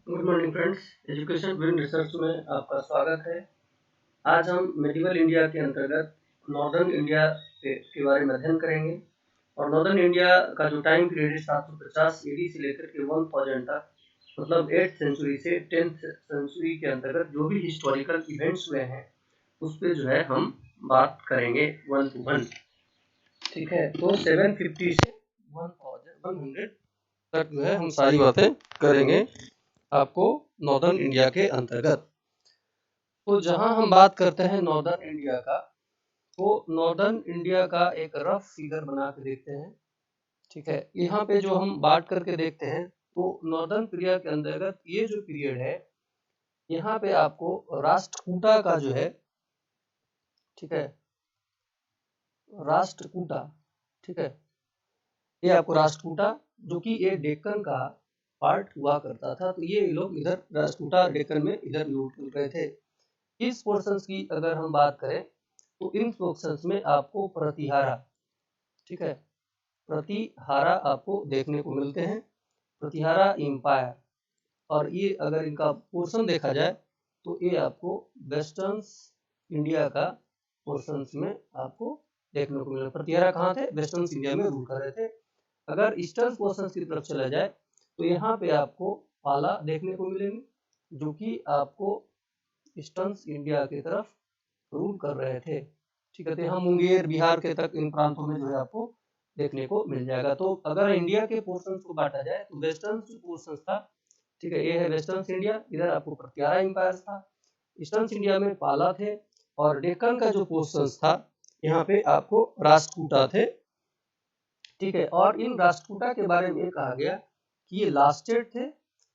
Good morning friends, education win research में आपका स्वागत है। आज हम मेडिवल इंडिया के अंतर्गत नॉर्दर्न इंडिया के बारे में अध्ययन करेंगे। और नॉर्दर्न इंडिया का जो टाइम पीरियड है 750 एडी से लेकर के 1000 तक, मतलब 8th सेंचुरी से 10th सेंचुरी के अंतर्गत जो भी हिस्टोरिकल इवेंट्स हुए हैं उस पर जो है हम बात करेंगे 1 to 1। ठीक है, तो 750 से 1100 तक जो है हम सारी बातें करेंगे आपको नॉर्दर्न इंडिया के अंतर्गत। तो जहां हम बात करते हैं नॉर्दर्न इंडिया का, तो नॉर्दर्न इंडिया का एक रफ फिगर बना के देखते हैं। ठीक है, यहाँ पे जो हम बात करके देखते हैं तो नॉर्दर्न इंडिया के अंतर्गत ये जो पीरियड है, यहाँ पे आपको राष्ट्रकूटा का जो है, ठीक है, राष्ट्रकूटा, ठीक है, ये आपको राष्ट्रकूटा जो कि ये डेक्कन का पार्ट हुआ करता था, तो ये लोग इधर राष्ट्रकूटा डेक्कन में इधर लूट कर रहे थे। इस पोर्शंस की अगर हम बात करें तो इन पोर्शंस में आपको प्रतिहारा, ठीक है, प्रतिहारा आपको देखने को मिलते हैं, प्रतिहारा एम्पायर। और ये अगर इनका पोर्शन देखा जाए तो ये आपको वेस्टर्न इंडिया का पोर्शंस में आपको देखने को मिले। प्रतिहारा कहाँ थे? वेस्टर्न इंडिया में रूल कर रहे थे। अगर ईस्टर्न पोर्शंस की तरफ चला जाए तो यहाँ पे आपको पाला देखने को मिलेंगे, जो कि आपको ईस्टर्न इंडिया की तरफ रूल कर रहे थे। ठीक है, तो यहाँ मुंगेर, बिहार के तक इन प्रांतों में जो है आपको देखने को मिल जाएगा। तो अगर इंडिया के पोर्शंस को बांटा जाए तो वेस्टर्न जो पोर्शंस था, ठीक है, ये है वेस्टर्न इंडिया, इधर आपको प्रतिहारा एम्पायर था, ईस्टर्न इंडिया में पाला थे, और डेक्कन का जो पोर्शंस था यहाँ पे आपको राष्ट्रकूटा थे। ठीक है, और इन राष्ट्रकूटा के बारे में कहा गया कि ये लास्टेड थे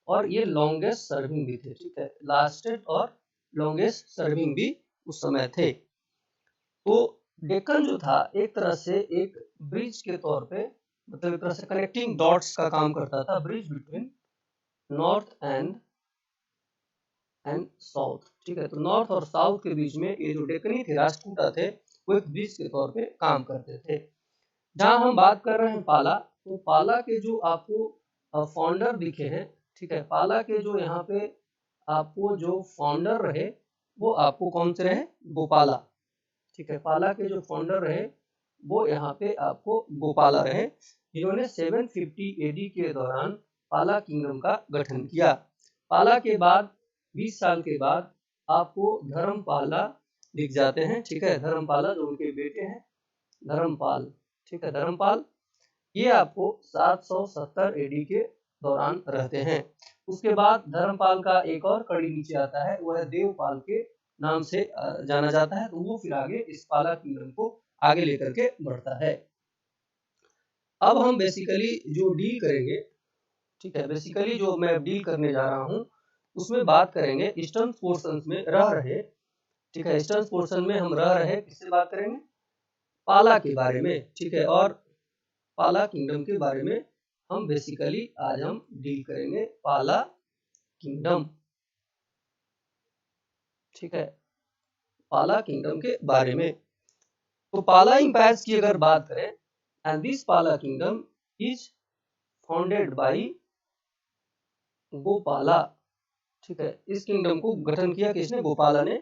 और ये लॉन्गेस्ट सर्विंग भी थे। ठीक है, लास्टेड और लॉन्गेस्ट सर्विंग भी उस समय थे। तो डेक्कन जो था एक तरह से एक ब्रिज के तौर पे, मतलब एक तरह से कनेक्टिंग डॉट्स का काम करता था, bridge between north and south. ठीक है, तो नॉर्थ और साउथ के बीच में ये जो डेक्कनी थे, राष्ट्रकूटा थे, वो एक ब्रिज के तौर पे काम करते थे। जहां हम बात कर रहे हैं पाला, तो पाला के जो आपको फाउंडर दिखे हैं, ठीक है, पाला के जो यहाँ पे आपको जो फाउंडर रहे वो आपको कौन से रहे? गोपाला। ठीक है, पाला के जो फाउंडर रहे वो यहाँ पे आपको गोपाला रहे, जिन्होंने 750 एडी के दौरान पाला किंगडम का गठन किया। पाला के बाद 20 साल के बाद आपको धर्मपाला दिख जाते हैं। ठीक है, धर्मपाला जो उनके बेटे हैं, धर्मपाल। ठीक है, धर्मपाल ये आपको 770 एडी के दौरान रहते हैं। उसके बाद धर्मपाल का एक और कड़ी नीचे आता है, वह देवपाल के नाम से जाना जाता है। तो वो फिर आगे इस पाला किंगडम को आगे लेकर के बढ़ता है। अब हम बेसिकली जो डील करेंगे, ठीक है, बेसिकली जो मैं डील करने जा रहा हूँ उसमें बात करेंगे ईस्टर्न पोर्शन में रह रहे, ठीक है, ईस्टर्न पोर्शन में हम रह रहे किससे बात करेंगे? पाला के बारे में। ठीक है, और पाला किंगडम के बारे में हम बेसिकली आज हम डील करेंगे, पाला किंगडम। ठीक है, पाला किंगडम के बारे में। तो पाला इंपायर्स की अगर बात करें, एंड दिस पाला kingdom is founded by Gopala. ठीक है, इस किंगडम को गठन किया किसने? गोपाला ने।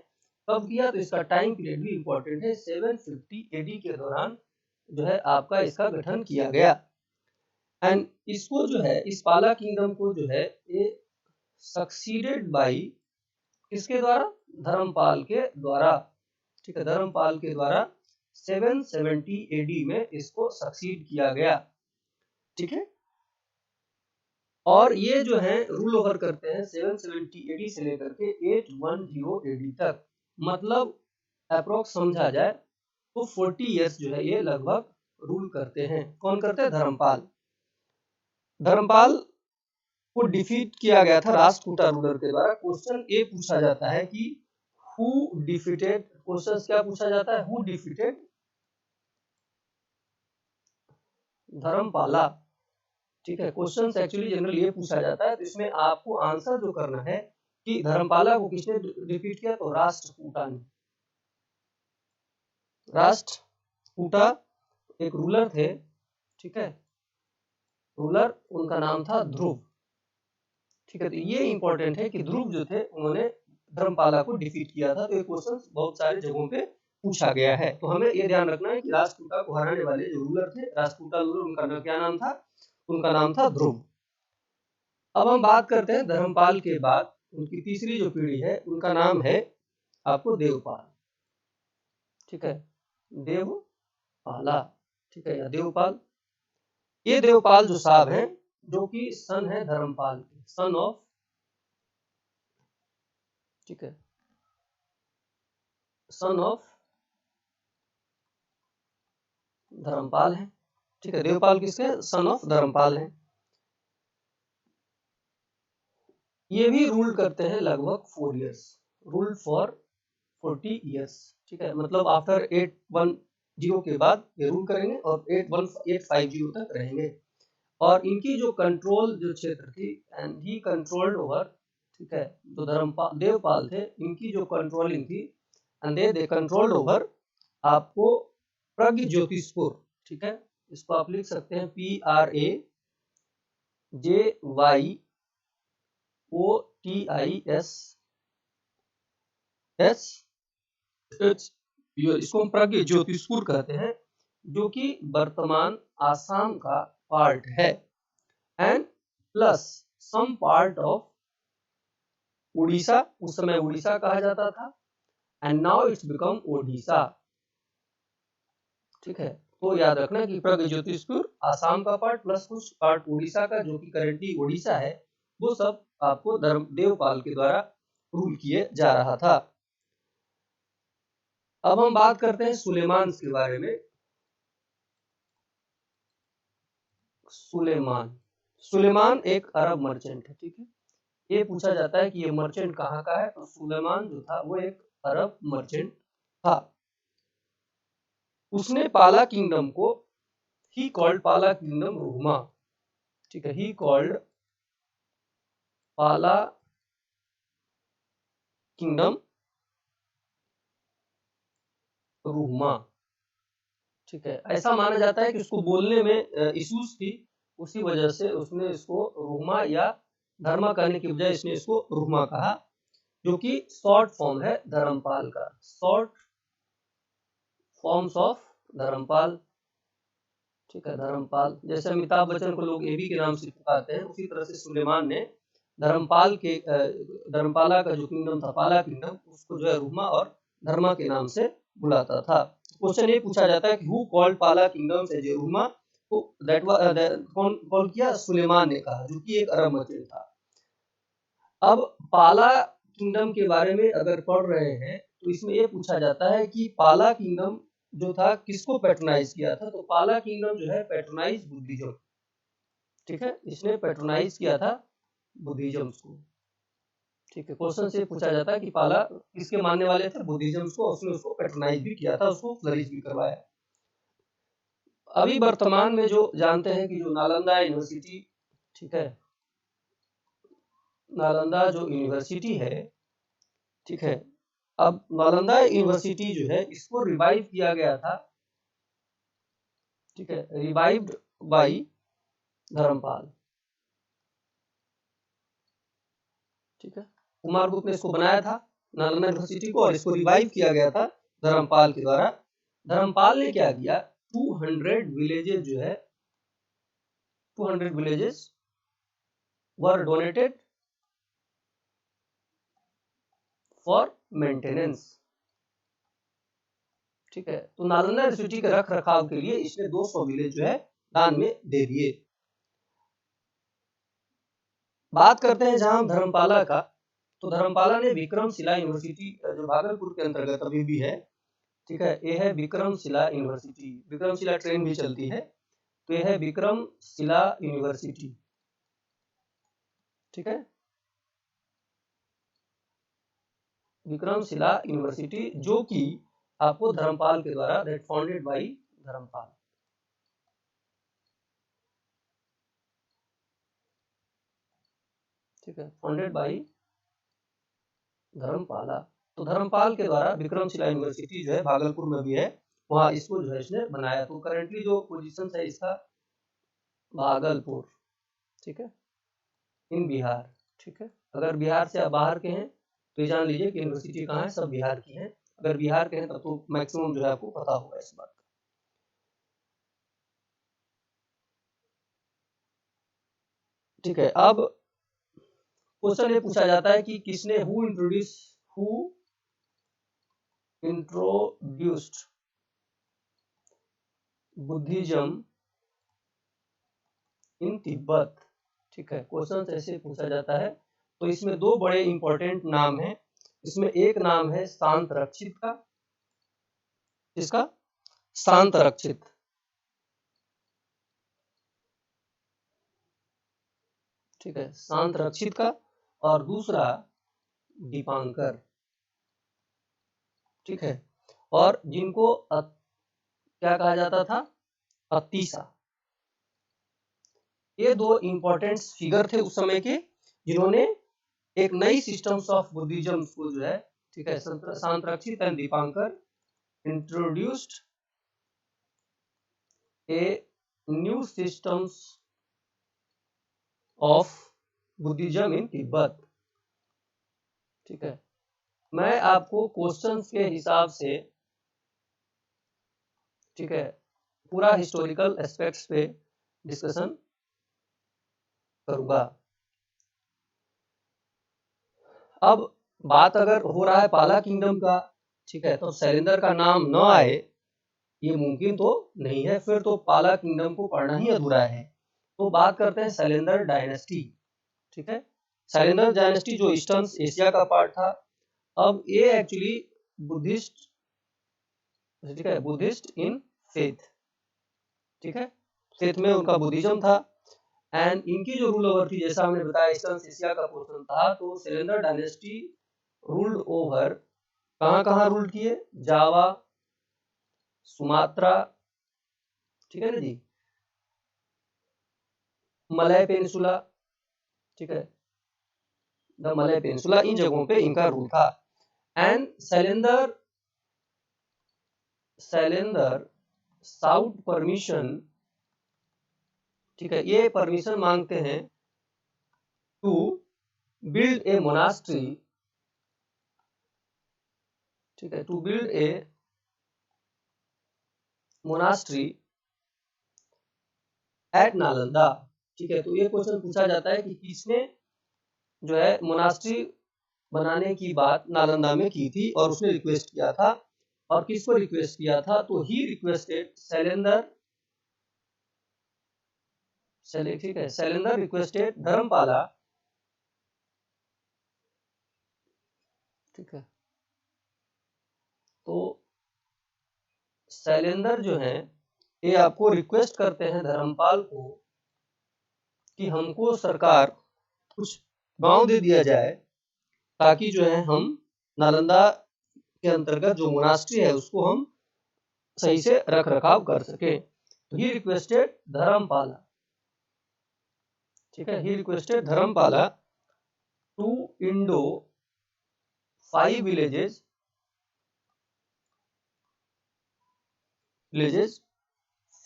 कब किया? तो इसका टाइम पीरियड भी इंपॉर्टेंट है, 750 एडी के दौरान जो है आपका इसका गठन किया गया। एंड इसको जो है, इस पाला किंगडम को जो है ये सक्सीडेड बाई किसके द्वारा? धर्मपाल के द्वारा। ठीक है, धर्मपाल के द्वारा 770 एडी में इसको सक्सीड किया गया। ठीक है, और ये जो है रूल ओवर करते हैं 770 एडी से लेकर के 810 एडी तक, मतलब अप्रोक्स समझा जाए तो 40 इयर्स जो है ये लगभग रूल करते हैं। कौन करते हैं? धर्मपाल। धर्मपाल को डिफीट किया गया था राष्ट्रकूटा रूलर के द्वारा। क्वेश्चन ये पूछा जाता है कि हु डिफीटेड, क्वेश्चन क्या पूछा जाता है? Who defeated Dharmapala. ठीक है, क्वेश्चन एक्चुअली जनरली ये पूछा जाता है, तो इसमें आपको आंसर जो करना है कि धर्मपाला को किसने डिफीट किया? तो राष्ट्रकूटा ने। राष्ट्रकूटा एक रूलर थे, ठीक है, रूलर उनका नाम था ध्रुव। ठीक है, तो ये इंपॉर्टेंट है कि ध्रुव जो थे उन्होंने धर्मपाला को डिफीट किया था। तो ये क्वेश्चन बहुत सारे जगहों पे पूछा गया है। तो हमें ये ध्यान रखना है कि राष्ट्रकूटा को हराने वाले जो रूलर थे, राष्ट्रकूटा रूलर, उनका क्या नाम था? उनका नाम था ध्रुव। अब हम बात करते हैं धर्मपाल के बाद उनकी तीसरी जो पीढ़ी है, उनका नाम है आपको देवपाल। ठीक है, देवपाला, ठीक है, या देवपाल। ये देवपाल जो साहब हैं, जो कि सन है धर्मपाल के, सन ऑफ, ठीक है, सन ऑफ धर्मपाल है। ठीक है, देवपाल किसके? सन ऑफ धर्मपाल है। ये भी रूल करते हैं लगभग 4 इयर्स, रूल फॉर 40 इयर्स। ठीक है, मतलब आफ्टर 810 के बाद ये रूल करेंगे और 850 तक रहेंगे। और इनकी जो कंट्रोल जो क्षेत्र थी, एंड ही कंट्रोल्ड ओवर, ठीक है, जो धर्मपाल देवपाल थे, इनकी जो कंट्रोलिंग थी, एंड दे कंट्रोल्ड ओवर आपको प्रज्ञज्योतिषपुर। ठीक है, इसको आप लिख सकते हैं PRAJYOTISH, इसको हम प्रज्ञज्योतिषपुर कहते हैं, जो कि वर्तमान आसाम का पार्ट है, and plus some part of Orissa, उस समय उड़ीसा कहा जाता था, and now it's become Odisha. ठीक है, तो याद रखना कि प्रज्ञज्योतिषपुर आसाम का पार्ट प्लस कुछ पार्ट उड़ीसा का, जो कि करेंटली ओडिशा है, वो सब आपको देवपाल के द्वारा रूल किए जा रहा था। अब हम बात करते हैं सुलेमान के बारे में। सुलेमान एक अरब मर्चेंट है। ठीक है, ये पूछा जाता है कि ये मर्चेंट कहाँ का है, तो सुलेमान जो था वो एक अरब मर्चेंट था। उसने पाला किंगडम को, ही कॉल्ड पाला किंगडम रूमा। ठीक है, ही कॉल्ड पाला किंगडम रूमा। ठीक है, ऐसा माना जाता है कि उसको बोलने में इश्यूज थी, उसी वजह से उसने इसको रूमा या धर्मा कहने की बजाय इसने इसको रूमा कहा, जो कि शॉर्ट फॉर्म है धर्मपाल का, शॉर्ट फॉर्म्स ऑफ धर्मपाल। ठीक है, धर्मपाल, जैसे अमिताभ बच्चन को लोग एबी के नाम से पुकारते हैं, उसी तरह से सुलेमान ने धर्मपाल के धर्मपाला का जो किंगडम था, पाला किंगडम, उसको जो है रूमा और धर्मा के नाम से बुलाता था। क्वेश्चन ये पूछा जाता है कि हु कॉल्ड पाला किंगडम से जे रूमा, तो दैट वाज कौन कॉल किया? सुलेमान ने कहा, जो कि एक अरब मर्चेंट था। अब पाला किंगडम के बारे में अगर पढ़ रहे हैं, तो इसमें ये पूछा जाता है कि पाला किंगडम जो था किसको पैट्रोनाइज किया था, तो पाला किंगडम जो है पैट्रोनाइज बुद्धिज्म। ठीक है, इसने पैट्रोनाइज किया था बुद्धिज्म को। ठीक है, क्वेश्चन से पूछा जाता है कि पाला किसके मानने वाले थे? बुद्धिज्म को, उसने उसको पैट्रोनाइज भी किया था, उसको फ्लरिश भी करवाया। अभी वर्तमान में जो जानते हैं कि जो नालंदा यूनिवर्सिटी, ठीक है, नालंदा जो यूनिवर्सिटी है, ठीक है, अब नालंदा यूनिवर्सिटी जो है इसको रिवाइव किया गया था। ठीक है, रिवाइव्ड बाय धर्मपाल। ठीक है, कुमार गुप्त ने इसको बनाया था नालंदा यूनिवर्सिटी को, और इसको रिवाइव किया गया था धर्मपाल के द्वारा। धर्मपाल ने क्या किया? 200 विलेजेस जो है, 200 villages were donated for maintenance. ठीक है, तो नालंदा यूनिवर्सिटी के रख रखाव के लिए इसने 200 विलेज जो है दान में दे दिए। बात करते हैं जहां धर्मपाला का, तो धर्मपाला ने विक्रमशिला यूनिवर्सिटी, जो भागलपुर के अंतर्गत अभी भी है, ठीक है, ये है विक्रमशिला यूनिवर्सिटी। विक्रमशिला ट्रेन भी चलती है, तो यह है विक्रमशिला यूनिवर्सिटी। ठीक है, विक्रमशिला यूनिवर्सिटी, जो कि आपको धर्मपाल के द्वारा, दैट फाउंडेड बाय धर्मपाल। ठीक है, फाउंडेड बाय धर्मपाला। तो धर्मपाल के द्वारा विक्रमशिला यूनिवर्सिटी जो है भागलपुर में भी है, वहां इसको जो है इसने बनाया। तो करेंटली जो पोजीशन है इसका भागलपुर, ठीक है, इन बिहार। ठीक है, अगर बिहार से आप बाहर के हैं तो ये जान लीजिए कि यूनिवर्सिटी कहाँ है, सब बिहार की हैं। अगर बिहार के हैं तब तो मैक्सिमम जो है आपको पता होगा इस बात का। ठीक है, अब क्वेश्चन ये पूछा जाता है कि किसने who introduced Buddhism in Tibet. ठीक है, क्वेश्चन ऐसे पूछा जाता है। तो इसमें दो बड़े इंपॉर्टेंट नाम हैं। इसमें एक नाम है शांत रक्षित का, इसका शांत रक्षित, ठीक है, शांत रक्षित का, और दूसरा दीपांकर। ठीक है, और जिनको क्या कहा जाता था, अतीसा। ये दो इंपॉर्टेंट फिगर थे उस समय के, जिन्होंने एक नई सिस्टम्स ऑफ बुद्धिज्म को जो है, ठीक है, Shantarakshita and Dipankara introduced a new systems of Buddhism in Tibet. ठीक है, मैं आपको क्वेश्चंस के हिसाब से, ठीक है, पूरा हिस्टोरिकल एस्पेक्ट्स पे डिस्कशन करूंगा। अब बात अगर हो रहा है पाला किंगडम का, ठीक है, तो शैलेंद्र का नाम न आए ये मुमकिन तो नहीं है, फिर तो पाला किंगडम को पढ़ना ही अधूरा है। तो बात करते हैं शैलेंद्र डायनेस्टी। ठीक है, शैलेंद्र डायनेस्टी जो ईस्टर्न एशिया का पार्ट था, अब ये एक्चुअली बुद्धिस्ट, ठीक है, बुद्धिस्ट इन फेथ, ठीक है, फेथ में उनका बुद्धिज्म था। एंड इनकी जो रूल ओवर थी, जैसा हमने बताया ईस्टर्न एशिया का पोर्शन था, तो शैलेंद्र डायनेस्टी रूल्ड ओवर कहां कहां रूल किए, जावा, सुमात्रा, ठीक है ना जी, मलय पेनिसुला, ठीक है, द मलय पेनिसुला, इन जगहों पे इनका रूल था। एंड शैलेंद्र साउथ परमिशन, ठीक है, ये परमिशन मांगते हैं टू बिल्ड ए मोनास्ट्री, ठीक है, to build a monastery at Nalanda. ठीक है, तो ये क्वेश्चन पूछा जाता है कि किसने जो है मोनास्ट्री बनाने की बात नालंदा में की थी और उसने रिक्वेस्ट किया था, और किसको रिक्वेस्ट किया था, तो ही रिक्वेस्टेड शैलेंद्र, ठीक है, शैलेंद्र रिक्वेस्टेड धर्मपाला, ठीक है, तो शैलेंद्र जो है ये आपको रिक्वेस्ट करते हैं धर्मपाल को कि हमको सरकार कुछ गांव दे दिया जाए, ताकि जो है हम नालंदा के अंतर्गत जो मोनास्ट्री है उसको हम सही से रख रखाव कर सके। तो ही रिक्वेस्टेड धर्मपाला, ठीक है, he requested Dharmapala to endow 5 villages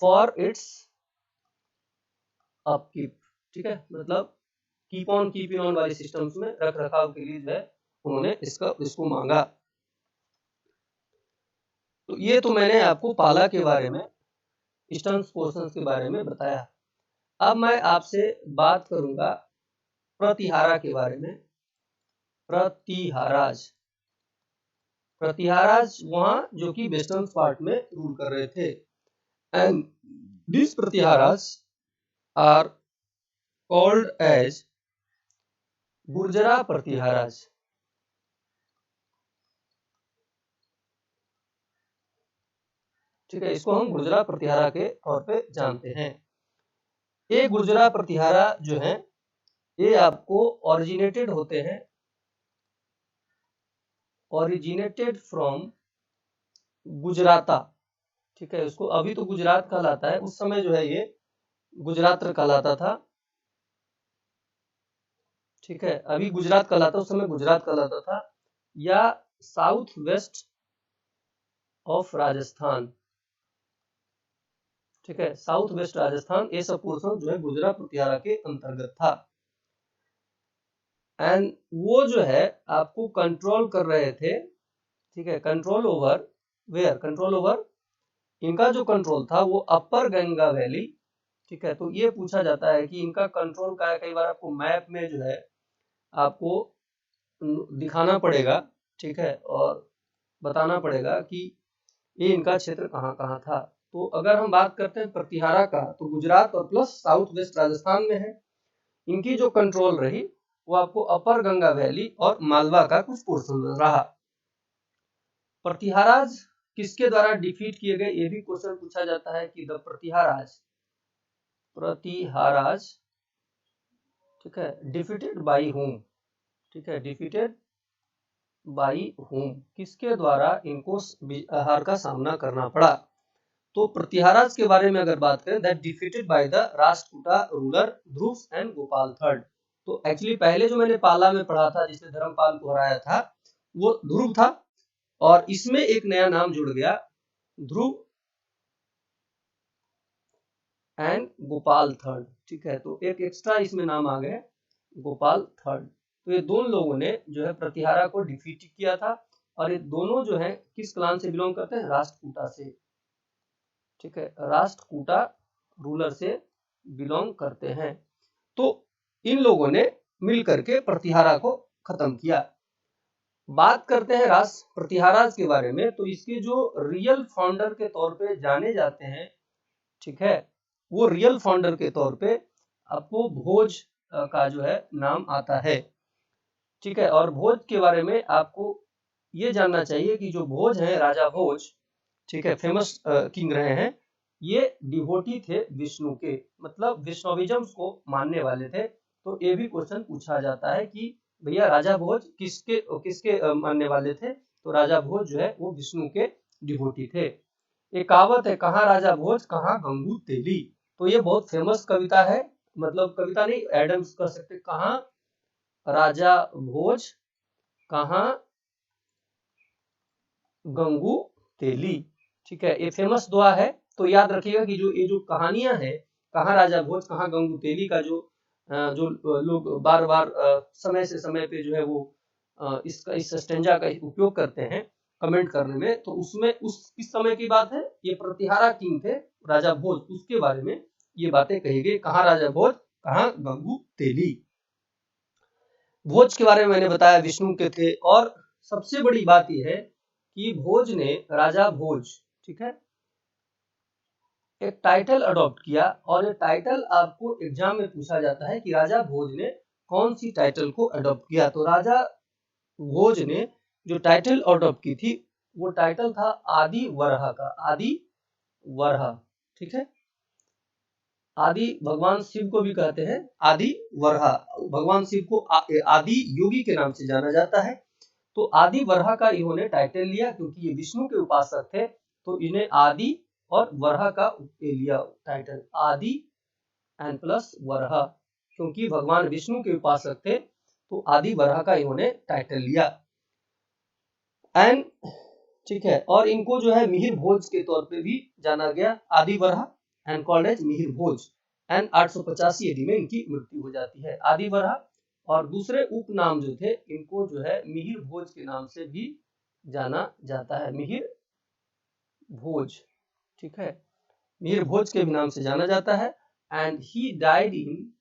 for its upkeep. ठीक है, मतलब कीप ऑन कीपिंग ऑन वाले सिस्टम्स में रख रखाव के लिए जो है उन्होंने इसको मांगा। तो ये तो मैंने आपको पाला के बारे में, ईस्टर्न पोर्शंस के बारे में बताया। अब मैं आपसे बात करूंगा प्रतिहारा के बारे में। प्रतिहाराज वहां जो कि वेस्टर्न पार्ट में रूल कर रहे थे। And this Pratiharas are called as Gurjara Pratiharas. ठीक है, इसको हम गुर्जरा प्रतिहारा के तौर पे जानते हैं। ये गुर्जरा प्रतिहारा जो है ये आपको ओरिजिनेटेड फ्रॉम गुजराता। ठीक है, उसको अभी तो गुजरात कहलाता है, उस समय जो है ये गुजरात कहलाता था। ठीक है, अभी गुजरात कहलाता, उस समय गुजरात कहलाता था, या साउथ वेस्ट ऑफ राजस्थान। ठीक है, साउथ वेस्ट राजस्थान, ये सब पोर्शन जो है गुजरात प्रतिहारा के अंतर्गत था। एंड वो जो है आपको कंट्रोल कर रहे थे, ठीक है, control over where, control over, इनका जो कंट्रोल था वो अपर गंगा वैली, ठीक है। तो ये पूछा जाता है कि इनका कंट्रोल का है, कई बार आपको मैप में जो है आपको दिखाना पड़ेगा, ठीक है, और बताना पड़ेगा कि ये इनका क्षेत्र कहाँ कहाँ था। तो अगर हम बात करते हैं प्रतिहारा का, तो गुजरात और प्लस साउथ वेस्ट राजस्थान में है। इनकी जो कंट्रोल रही वो आपको अपर गंगा वैली और मालवा का कुछ पोर्शन रहा। प्रतिहाराज किसके द्वारा डिफीट किए गए, ये भी क्वेश्चन पूछा जाता है कि द प्रतिहाराज, प्रतिहाराज, ठीक है, डिफीटेड बाई होम, ठीक है, डिफीटेड बाई होम, किसके द्वारा इनको हार का सामना करना पड़ा। तो प्रतिहाराज के बारे में अगर बात करें, that defeated by the Rashtrakuta ruler Dhruv and Gopal third. तो एक्चुअली पहले जो मैंने पाला में पढ़ा था जिसने धर्मपाल को हराया था वो ध्रुव था, और इसमें एक नया नाम जुड़ गया, ध्रुव एंड गोपाल थर्ड, ठीक है। तो एक एक्स्ट्रा इसमें नाम आ गए, गोपाल थर्ड। तो ये दोनों लोगों ने जो है प्रतिहारा को डिफीट किया था, और ये दोनों जो है किस क्लान से बिलोंग करते हैं, राष्ट्रकूटा से, ठीक है, राष्ट्रकूटा रूलर से बिलोंग करते हैं। तो इन लोगों ने मिलकर के प्रतिहारा को खत्म किया। बात करते हैं राष्ट्र प्रतिहाराज के बारे में, तो इसके जो रियल फाउंडर के तौर पे जाने जाते हैं, ठीक है, वो रियल फाउंडर के तौर पे आपको भोज का जो है नाम आता है, ठीक है। और भोज के बारे में आपको ये जानना चाहिए कि जो भोज है, राजा भोज, ठीक है, फेमस किंग रहे हैं, ये डिवोटी थे विष्णु के, मतलब विष्णुविज्म को मानने वाले थे। तो ये भी क्वेश्चन पूछा जाता है कि भैया राजा भोज किसके किसके मानने वाले थे। तो राजा भोज जो है वो विष्णु के डिवोटी थे। एक कहावत है, कहाँ राजा भोज कहाँ गंगू तेली। तो ये बहुत फेमस कविता है, मतलब कविता नहीं एडम्स कह सकते, कहाँ राजा भोज कहाँ गंगू तेली, ठीक है, ये फेमस दुआ है। तो याद रखिएगा कि जो ये जो कहानियां हैं, कहाँ राजा भोज कहाँ गंगू तेली का जो लोग बार बार समय से समय पे जो है वो इसका इस स्टेंजा का उपयोग करते हैं कमेंट करने में, तो उसमें उस किस समय की बात है, ये प्रतिहारा किंग थे राजा भोज, उसके बारे में ये बातें कही गई, कहाँ राजा भोज कहाँ गंगू तेली। भोज के बारे में मैंने बताया विष्णु के थे, और सबसे बड़ी बात यह है कि भोज ने, राजा भोज, ठीक है, एक टाइटल अडॉप्ट किया, और ये टाइटल आपको एग्जाम में पूछा जाता है कि राजा भोज ने कौन सी टाइटल को अडॉप्ट किया। तो राजा भोज ने जो टाइटल अडॉप्ट की थी वो टाइटल था आदि वरहा का, आदि वरहा, ठीक है। आदि भगवान शिव को भी कहते हैं आदि वरहा, भगवान शिव को आदि योगी के नाम से जाना जाता है। तो आदि वरहा का इन्होंने टाइटल लिया क्योंकि ये विष्णु के उपासक थे, तो इन्हें आदि और वरहा का लिया टाइटल, आदि एंड प्लस वरहा, क्योंकि भगवान विष्णु के उपासक थे तो आदि वरहा का इन्होंने टाइटल लिया। एंड ठीक है, और इनको जो है मिहिर भोज के तौर पे भी जाना गया, Adi Varaha and called as Mihir Bhoj. And 885 AD में इनकी मृत्यु हो जाती है, आदि वरहा। और दूसरे उपनाम जो थे इनको जो है मिहिर भोज के नाम से भी जाना जाता है, मिहिर भोज, ठीक है, मिहिर भोज के भी नाम से जाना जाता है। And he died in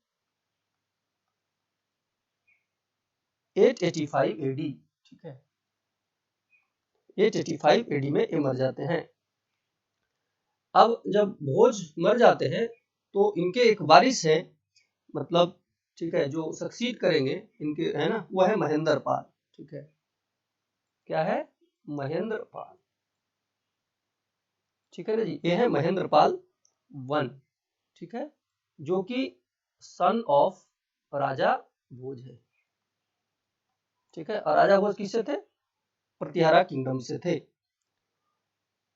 885 AD, ठीक है, 885 एडी में ये मर जाते हैं। अब जब भोज मर जाते हैं तो इनके एक वारिस है, मतलब ठीक है, जो सक्सीड करेंगे इनके, है ना, वो है महेंद्र पाल, ठीक है, क्या है, महेंद्र पाल, ठीक है ना जी, ये है महेंद्र पाल वन, ठीक है, जो कि सन ऑफ राजा भोज है, ठीक है। और राजा भोज किससे थे, प्रतिहारा किंगडम से थे।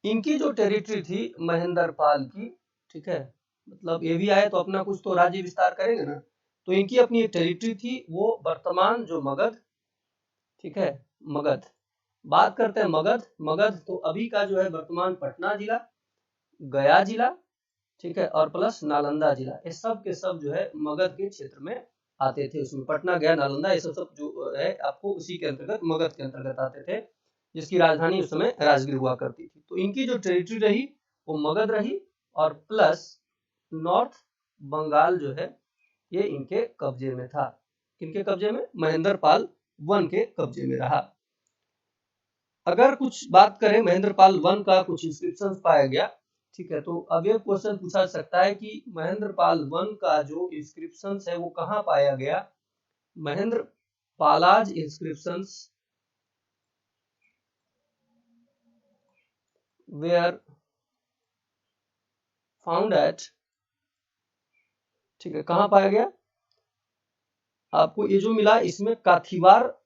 इनकी जो टेरिटरी थी महेंद्र पाल की, ठीक है, मतलब ये भी आए तो अपना कुछ तो राज्य विस्तार करेंगे ना, तो इनकी अपनी एक टेरिटरी थी, वो वर्तमान जो मगध, ठीक है, मगध, बात करते हैं मगध, मगध तो अभी का जो है वर्तमान पटना जिला, गया जिला, ठीक है, और प्लस नालंदा जिला, ये सब के सब जो है मगध के क्षेत्र में आते थे उसमें। पटना, गया, नालंदा, ये सब जो है आपको उसी के अंतर्गत, मगध के अंतर्गत आते थे, जिसकी राजधानी उस समय राजगीर हुआ करती थी। तो इनकी जो टेरिटरी रही वो मगध रही, और प्लस नॉर्थ बंगाल जो है ये इनके कब्जे में था। किनके कब्जे में? महेंद्र पाल वन के कब्जे में रहा। अगर कुछ बात करें महेंद्र पाल वन का, कुछ इंस्क्रिप्शन पाया गया, ठीक है, तो अब ये क्वेश्चन पूछा सकता है कि महेंद्र पाल वन का जो इंस्क्रिप्शन है वो कहाँ पाया गया? Mahendrapala's inscriptions were found at, ठीक है, कहाँ पाया गया? आपको ये जो मिला इसमें काथीवार,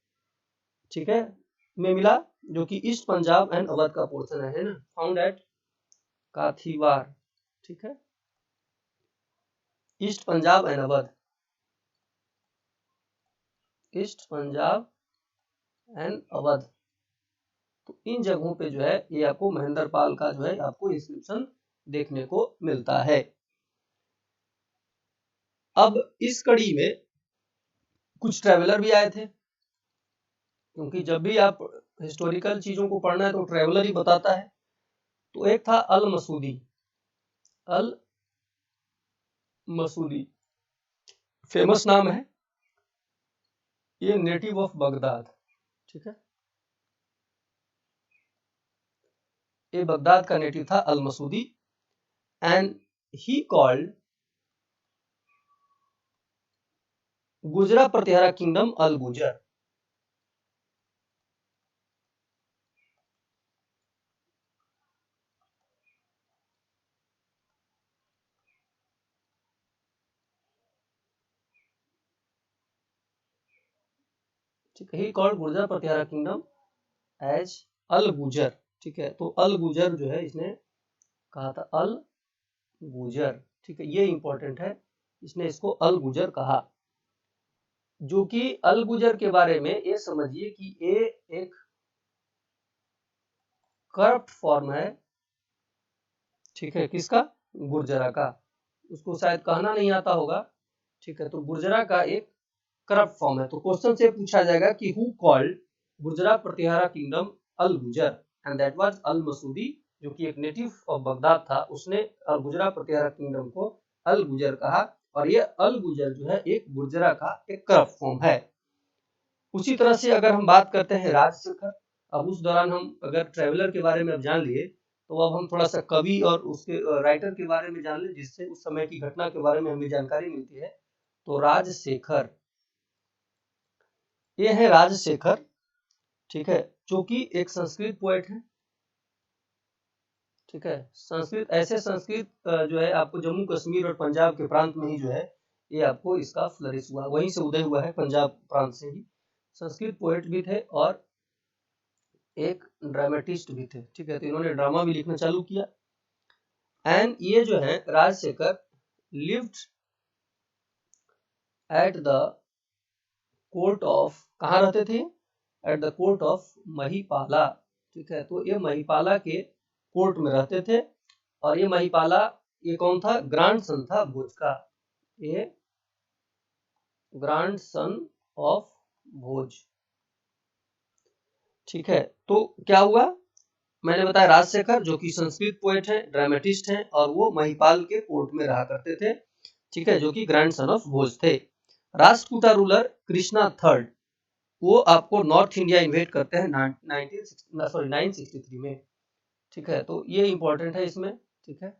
ठीक है, में मिला, जो कि ईस्ट पंजाब एंड अवध का पोर्शन है ना। फाउंड एट काथीवार, ठीक है, east Punjab and Awadh, east Punjab and Awadh. तो इन जगहों पे जो है ये आपको महेंद्र पाल का जो है आपको इंस्क्रिप्शन देखने को मिलता है। अब इस कड़ी में कुछ ट्रेवलर भी आए थे, क्योंकि जब भी आप हिस्टोरिकल चीजों को पढ़ना है तो ट्रेवलर ही बताता है। तो एक था अल मसूदी, अल मसूदी फेमस नाम है, ये नेटिव ऑफ बगदाद, ठीक है, ये बगदाद का नेटिव था अल मसूदी, एंड ही कॉल्ड गुजरा प्रतिहारा किंगडम अल गुजर। ठीक है, he called Gurjara Pratihara kingdom as Al Gujar, ठीक है, तो अल गुजर जो है इसने कहा था, अल गुजर, ठीक है, ये इंपॉर्टेंट है, इसने इसको अल गुजर कहा, जो कि अल गुजर के बारे में ये समझिए कि ये एक करप्ट फॉर्म है, ठीक है, किसका? गुर्जरा का। उसको शायद कहना नहीं आता होगा, ठीक है, तो गुर्जरा का एक करप्ट फॉर्म है। तो क्वेश्चन से पूछा जाएगा कि who called Gurjara Pratihara kingdom Al Gujar, and that was Al Masudi, जो कि एक नेटिव ऑफ बगदाद था, उसने गुजरा प्रतिहारा किंगडम को अल गुजर कहा, और ये अल गुजर जो है एक गुर्जरा का एक करप्ट फॉर्म है। उसी तरह से अगर हम बात करते हैं राजशेखर, अब उस दौरान हम अगर ट्रेवलर के बारे में अब जान लिए, तो अब हम थोड़ा सा कवि और उसके राइटर के बारे में जान ले, जिससे उस समय की घटना के बारे में हमें जानकारी मिलती है। तो राजशेखर, ये है राजशेखर, ठीक है, जो कि एक संस्कृत पोएट है, ठीक है, संस्कृत, ऐसे संस्कृत जो है आपको जम्मू कश्मीर और पंजाब के प्रांत में ही जो है ये आपको इसका फ्लरिश हुआ, वहीं से उदय हुआ है, पंजाब प्रांत से ही। संस्कृत पोएट भी थे और एक ड्रामेटिस्ट भी थे, ठीक है, तो इन्होंने ड्रामा भी लिखना चालू किया। एंड ये जो है Rajashekhar lived at the court of, कहाँ रहते थे? At the court of Mahipala, ठीक है, तो ये महिपाला के कोर्ट में रहते थे, और ये महिपाला, ये कौन था? ग्रैंड सन था भोज का, ये ग्रैंड सन ऑफ भोज, ठीक है। तो क्या हुआ? मैंने बताया राजशेखर जो कि संस्कृत पोएट है, ड्रामेटिस्ट हैं, और वो महिपाल के कोर्ट में रहा करते थे, ठीक है, जो कि ग्रैंड सन ऑफ भोज थे। राष्ट्रकूटा रूलर कृष्णा थर्ड, वो आपको नॉर्थ इंडिया इन्वेट करते हैं 963 में, ठीक है, तो ये इंपॉर्टेंट है इसमें, ठीक है।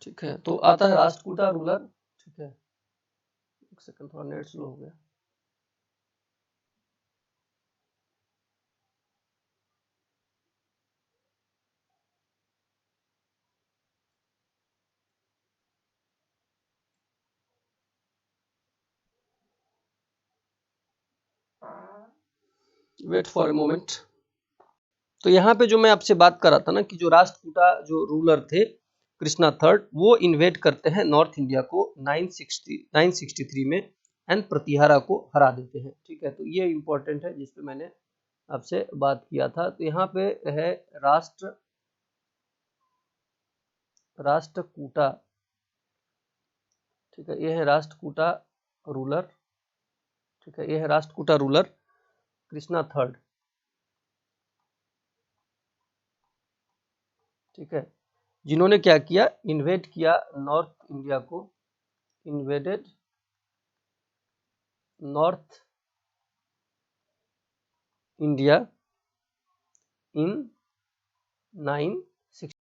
ठीक है, तो आता है राष्ट्रकूटा रूलर, ठीक है, एक सेकंड, थोड़ा नेट स्लो हो गया। Wait for a moment. तो यहाँ पे जो मैं आपसे बात कर रहा था ना कि जो राष्ट्रकूटा जो रूलर थे कृष्णा थर्ड, वो इन्वेड करते हैं नॉर्थ इंडिया को 963 में एंड प्रतिहारा को हरा देते हैं। ठीक है, तो ये इंपॉर्टेंट है जिस पे मैंने आपसे बात किया था। तो यहाँ पे है राष्ट्रकूटा। ठीक है, ये है राष्ट्रकूटा रूलर। ठीक है, ये है राष्ट्रकूटा रूलर कृष्णा थर्ड। ठीक है, जिन्होंने क्या किया, इन्वेड किया नॉर्थ इंडिया को, इन्वेडेड नॉर्थ इंडिया इन 9